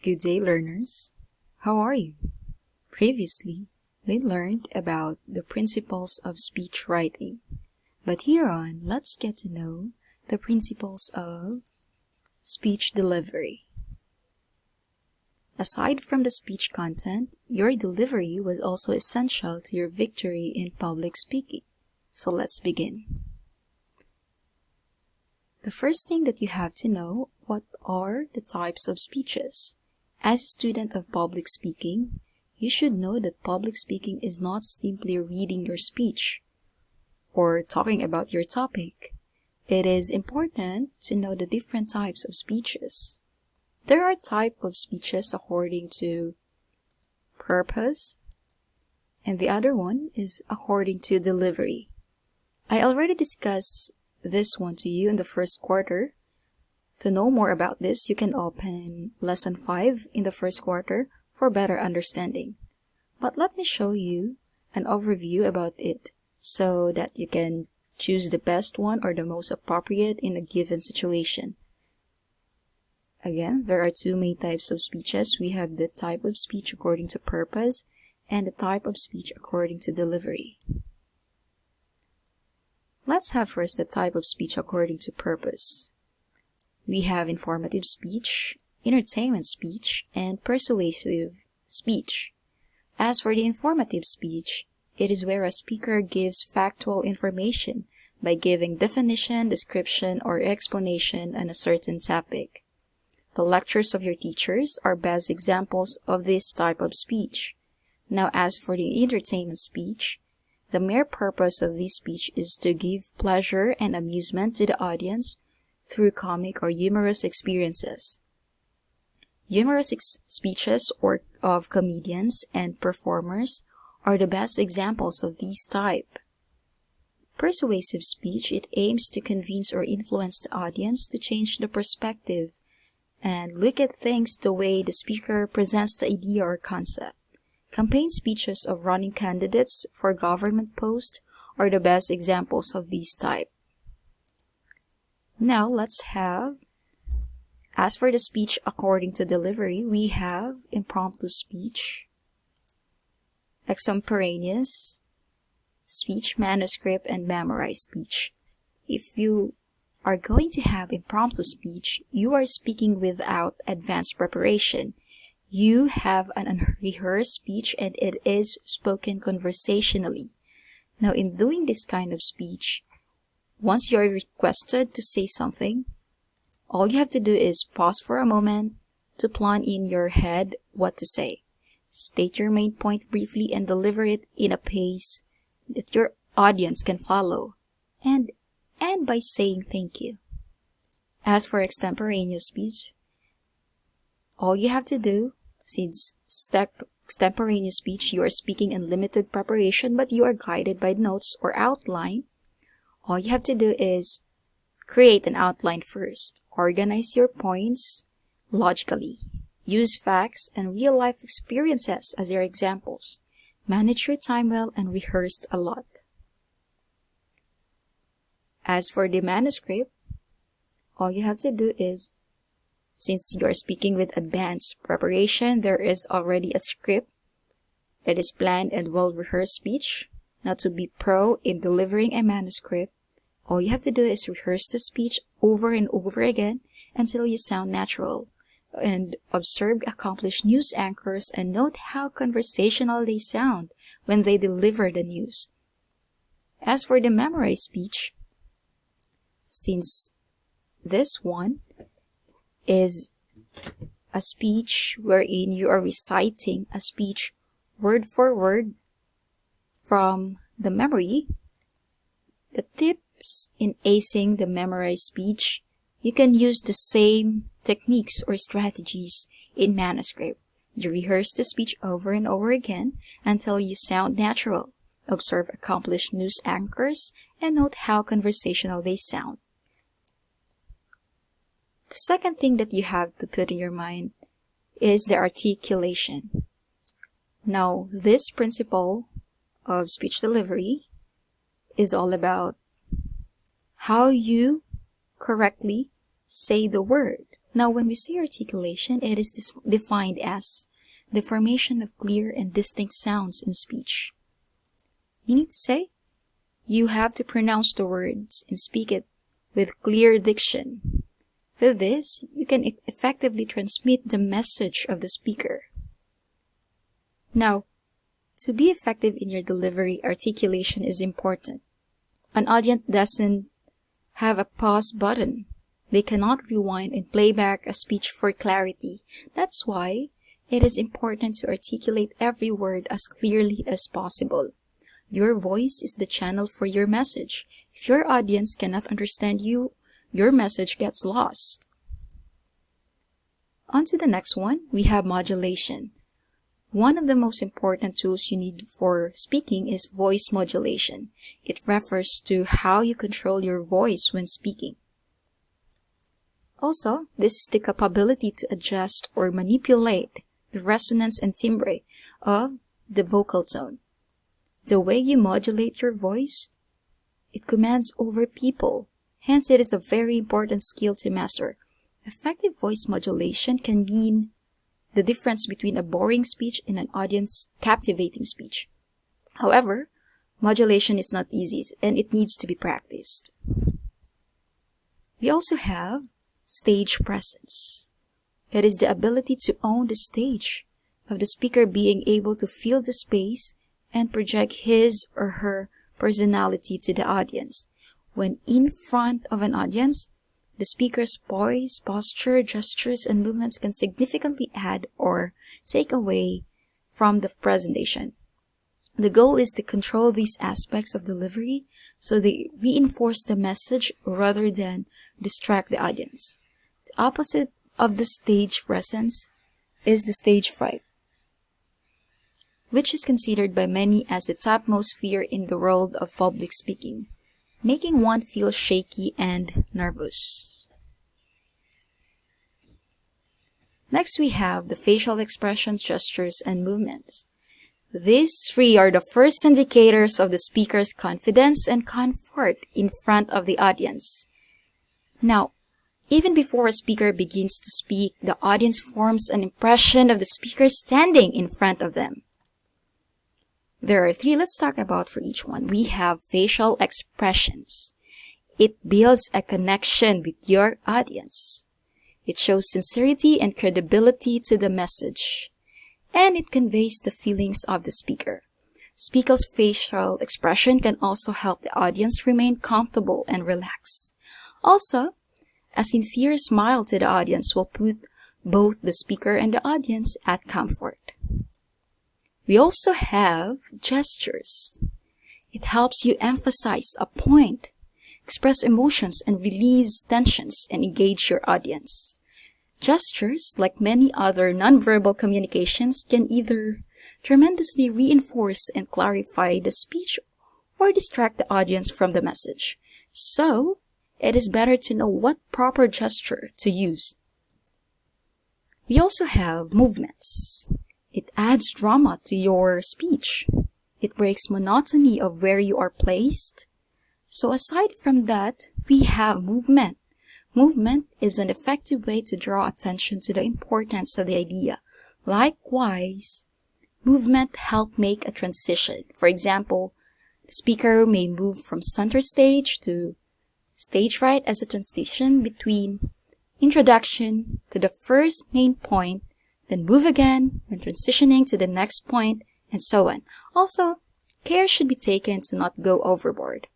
Good day, learners. How are you? Previously, we learned about the principles of speech writing, but here on, let's get to know the principles of speech delivery. Aside from the speech content, your delivery was also essential to your victory in public speaking. So let's begin. The first thing that you have to know, what are the types of speeches? As a student of public speaking, you should know that public speaking is not simply reading your speech or talking about your topic. It is important to know the different types of speeches. There are types of speeches according to purpose, and the other one is according to delivery. I already discussed this one to you in the first quarter. To know more about this, you can open lesson 5 in the first quarter for better understanding. But let me show you an overview about it so that you can choose the best one or the most appropriate in a given situation. Again, there are two main types of speeches. We have the type of speech according to purpose and the type of speech according to delivery. Let's have first the type of speech according to purpose. We have informative speech, entertainment speech, and persuasive speech. As for the informative speech, it is where a speaker gives factual information by giving definition, description, or explanation on a certain topic. The lectures of your teachers are best examples of this type of speech. Now, as for the entertainment speech, the mere purpose of this speech is to give pleasure and amusement to the audience through comic or humorous experiences. Humorous speeches of comedians and performers are the best examples of this type. Persuasive speech, it aims to convince or influence the audience to change the perspective and look at things the way the speaker presents the idea or concept. Campaign speeches of running candidates for government posts are the best examples of this type. Now let's have, as for the speech according to delivery, we have impromptu speech, extemporaneous speech, manuscript, and memorized speech. If you are going to have impromptu speech, you are speaking without advanced preparation. You have an unrehearsed speech and it is spoken conversationally. Now, in doing this kind of speech, once you are requested to say something, all you have to do is pause for a moment to plan in your head what to say. State your main point briefly and deliver it in a pace that your audience can follow. And end by saying thank you. As for extemporaneous speech, all you have to do, since extemporaneous speech, you are speaking in limited preparation but you are guided by notes or outline, all you have to do is create an outline first. Organize your points logically. Use facts and real-life experiences as your examples. Manage your time well and rehearse a lot. As for the manuscript, all you have to do is, since you are speaking with advanced preparation, there is already a script. It is planned and well-rehearsed speech. Now, to be pro in delivering a manuscript, all you have to do is rehearse the speech over and over again until you sound natural. And observe accomplished news anchors and note how conversational they sound when they deliver the news. As for the memorized speech, since this one is a speech wherein you are reciting a speech word for word from the memory, the tips in acing the memorized speech, you can use the same techniques or strategies in manuscript. You rehearse the speech over and over again until you sound natural. Observe accomplished news anchors and note how conversational they sound. The second thing that you have to put in your mind is the articulation. Now, this principle of speech delivery is all about how you correctly say the word. Now, when we say articulation, it is defined as the formation of clear and distinct sounds in speech. Meaning to say, you have to pronounce the words and speak it with clear diction. With this, you can effectively transmit the message of the speaker. Now, to be effective in your delivery, articulation is important. An audience doesn't have a pause button. They cannot rewind and play back a speech for clarity. That's why it is important to articulate every word as clearly as possible. Your voice is the channel for your message. If your audience cannot understand you, your message gets lost. On to the next one, we have modulation. One of the most important tools you need for speaking is voice modulation. It refers to how you control your voice when speaking. Also, this is the capability to adjust or manipulate the resonance and timbre of the vocal tone. The way you modulate your voice, it commands over people. Hence, it is a very important skill to master. Effective voice modulation can mean the difference between a boring speech and an audience-captivating speech. However, modulation is not easy and it needs to be practiced. We also have stage presence. It is the ability to own the stage of the speaker, being able to feel the space and project his or her personality to the audience. When in front of an audience, the speaker's poise, posture, gestures, and movements can significantly add or take away from the presentation. The goal is to control these aspects of delivery so they reinforce the message rather than distract the audience. The opposite of the stage presence is the stage fright, which is considered by many as the topmost fear in the world of public speaking, making one feel shaky and nervous. Next, we have the facial expressions, gestures, and movements. These three are the first indicators of the speaker's confidence and comfort in front of the audience. Now, even before a speaker begins to speak, the audience forms an impression of the speaker standing in front of them. There are three. Let's talk about for each one. We have facial expressions. It builds a connection with your audience. It shows sincerity and credibility to the message. And it conveys the feelings of the speaker. Speaker's facial expression can also help the audience remain comfortable and relaxed. Also, a sincere smile to the audience will put both the speaker and the audience at comfort. We also have gestures. It helps you emphasize a point, express emotions, and release tensions and engage your audience. Gestures, like many other nonverbal communications, can either tremendously reinforce and clarify the speech or distract the audience from the message. So, it is better to know what proper gesture to use. We also have movements. It adds drama to your speech. It breaks monotony of where you are placed. So aside from that, we have movement. Movement is an effective way to draw attention to the importance of the idea. Likewise, movement helps make a transition. For example, the speaker may move from center stage to stage right as a transition between introduction to the first main point, then move again when transitioning to the next point, and so on. Also, care should be taken to not go overboard.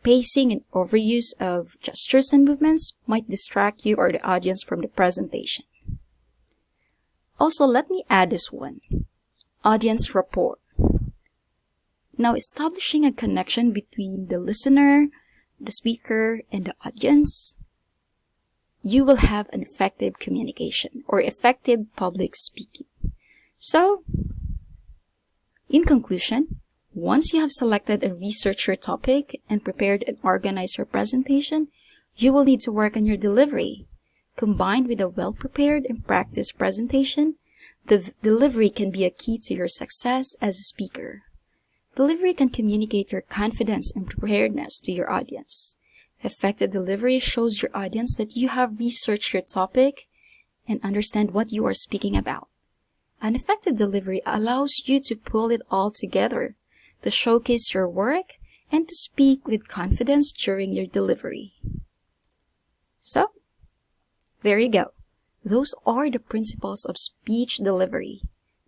Pacing and overuse of gestures and movements might distract you or the audience from the presentation. Also, let me add this one. Audience rapport. Now, establishing a connection between the listener, the speaker, and the audience, you will have an effective communication or effective public speaking. So, in conclusion, once you have selected and researched your topic and prepared and organized your presentation, you will need to work on your delivery. Combined with a well-prepared and practiced presentation, the delivery can be a key to your success as a speaker. Delivery can communicate your confidence and preparedness to your audience. Effective delivery shows your audience that you have researched your topic and understand what you are speaking about. An effective delivery allows you to pull it all together, to showcase your work, and to speak with confidence during your delivery. So, there you go. Those are the principles of speech delivery.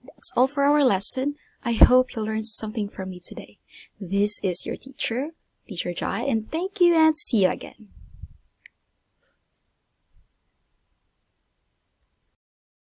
That's all for our lesson. I hope you learned something from me today. This is your teacher, Teacher Jai, and thank you and see you again.